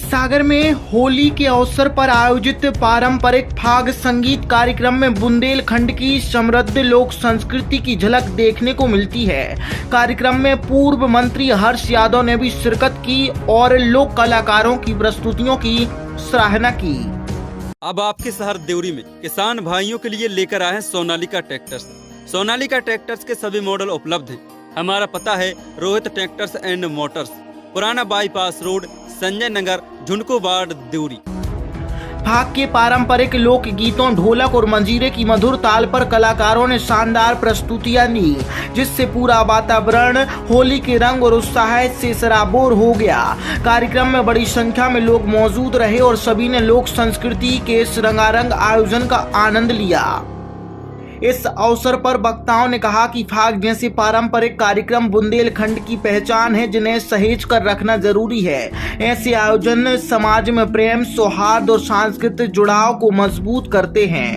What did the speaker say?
सागर में होली के अवसर पर आयोजित पारंपरिक फाग संगीत कार्यक्रम में बुंदेलखंड की समृद्ध लोक संस्कृति की झलक देखने को मिलती है। कार्यक्रम में पूर्व मंत्री हर्ष यादव ने भी शिरकत की और लोक कलाकारों की प्रस्तुतियों की सराहना की। अब आपके शहर देवरी में किसान भाइयों के लिए लेकर आए हैं सोनालिका ट्रैक्टर्स। सोनालिका ट्रैक्टर्स के सभी मॉडल उपलब्ध हैं। हमारा पता है रोहित ट्रैक्टर्स एंड मोटर्स, पुराना बाईपास रोड, संजय नगर, झुनकोबाड़, देवरी। फाग के पारंपरिक लोक गीतों, ढोलक और मंजीरे की मधुर ताल पर कलाकारों ने शानदार प्रस्तुतियां दी, जिससे पूरा वातावरण होली के रंग और उत्साह से सराबोर हो गया। कार्यक्रम में बड़ी संख्या में लोग मौजूद रहे और सभी ने लोक संस्कृति के इस रंगारंग आयोजन का आनंद लिया। इस अवसर पर वक्ताओं ने कहा कि फाग जैसे पारंपरिक कार्यक्रम बुंदेलखंड की पहचान है, जिन्हें सहेज कर रखना जरूरी है। ऐसे आयोजन समाज में प्रेम, सौहार्द और सांस्कृतिक जुड़ाव को मजबूत करते हैं।